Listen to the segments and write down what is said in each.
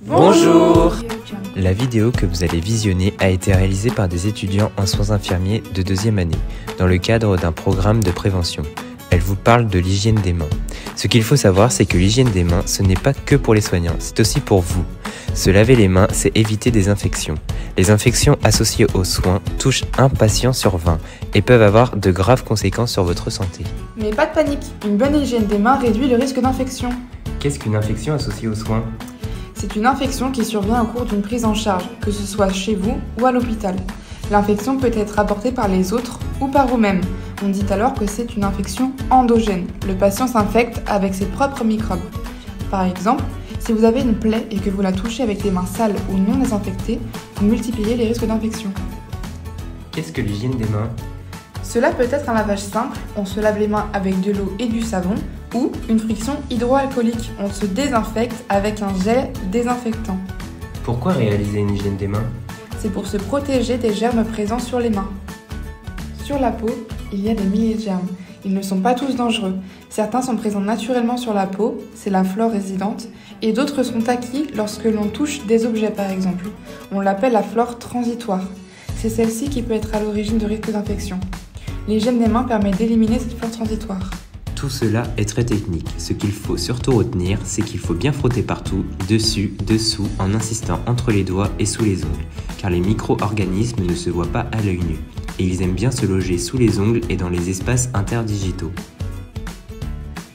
Bonjour! La vidéo que vous allez visionner a été réalisée par des étudiants en soins infirmiers de 2e année, dans le cadre d'un programme de prévention. Elle vous parle de l'hygiène des mains. Ce qu'il faut savoir, c'est que l'hygiène des mains, ce n'est pas que pour les soignants, c'est aussi pour vous. Se laver les mains, c'est éviter des infections. Les infections associées aux soins touchent un patient sur 20 et peuvent avoir de graves conséquences sur votre santé. Mais pas de panique, une bonne hygiène des mains réduit le risque d'infection. Qu'est-ce qu'une infection associée aux soins ? C'est une infection qui survient au cours d'une prise en charge, que ce soit chez vous ou à l'hôpital. L'infection peut être apportée par les autres ou par vous-même. On dit alors que c'est une infection endogène. Le patient s'infecte avec ses propres microbes. Par exemple, si vous avez une plaie et que vous la touchez avec des mains sales ou non désinfectées, vous multipliez les risques d'infection. Qu'est-ce que l'hygiène des mains ? Cela peut être un lavage simple, on se lave les mains avec de l'eau et du savon, ou une friction hydroalcoolique, on se désinfecte avec un gel désinfectant. Pourquoi réaliser une hygiène des mains ? C'est pour se protéger des germes présents sur les mains. Sur la peau, il y a des milliers de germes. Ils ne sont pas tous dangereux. Certains sont présents naturellement sur la peau, c'est la flore résidente, et d'autres sont acquis lorsque l'on touche des objets par exemple. On l'appelle la flore transitoire. C'est celle-ci qui peut être à l'origine de risques d'infection. L'hygiène des mains permet d'éliminer cette flore transitoire. Tout cela est très technique. Ce qu'il faut surtout retenir, c'est qu'il faut bien frotter partout, dessus, dessous, en insistant entre les doigts et sous les ongles, car les micro-organismes ne se voient pas à l'œil nu, et ils aiment bien se loger sous les ongles et dans les espaces interdigitaux.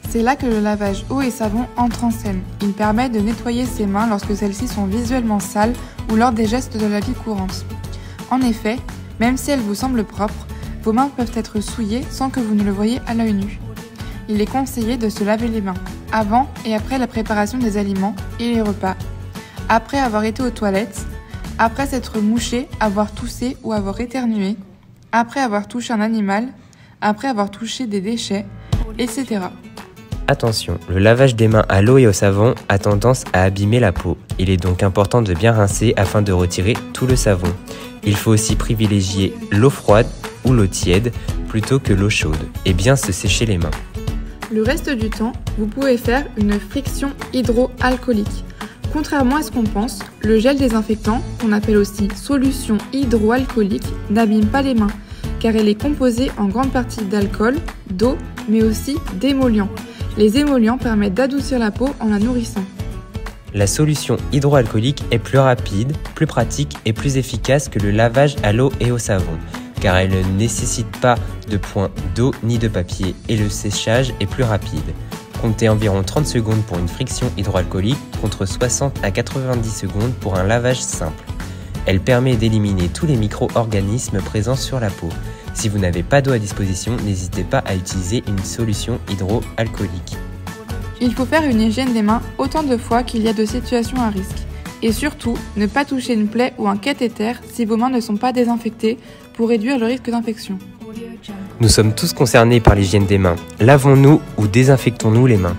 C'est là que le lavage eau et savon entre en scène. Il permet de nettoyer ses mains lorsque celles-ci sont visuellement sales ou lors des gestes de la vie courante. En effet, même si elles vous semblent propres, vos mains peuvent être souillées sans que vous ne le voyiez à l'œil nu. Il est conseillé de se laver les mains, avant et après la préparation des aliments et les repas, après avoir été aux toilettes, après s'être mouché, avoir toussé ou avoir éternué, après avoir touché un animal, après avoir touché des déchets, etc. Attention, le lavage des mains à l'eau et au savon a tendance à abîmer la peau. Il est donc important de bien rincer afin de retirer tout le savon. Il faut aussi privilégier l'eau froide ou l'eau tiède plutôt que l'eau chaude et bien se sécher les mains. Le reste du temps, vous pouvez faire une friction hydroalcoolique. Contrairement à ce qu'on pense, le gel désinfectant, qu'on appelle aussi solution hydroalcoolique, n'abîme pas les mains, car elle est composée en grande partie d'alcool, d'eau, mais aussi d'émollients. Les émollients permettent d'adoucir la peau en la nourrissant. La solution hydroalcoolique est plus rapide, plus pratique et plus efficace que le lavage à l'eau et au savon, car elle ne nécessite pas de point d'eau ni de papier et le séchage est plus rapide. Comptez environ 30 secondes pour une friction hydroalcoolique contre 60 à 90 secondes pour un lavage simple. Elle permet d'éliminer tous les micro-organismes présents sur la peau. Si vous n'avez pas d'eau à disposition, n'hésitez pas à utiliser une solution hydroalcoolique. Il faut faire une hygiène des mains autant de fois qu'il y a de situations à risque. Et surtout, ne pas toucher une plaie ou un cathéter si vos mains ne sont pas désinfectées pour réduire le risque d'infection. Nous sommes tous concernés par l'hygiène des mains. Lavons-nous ou désinfectons-nous les mains ?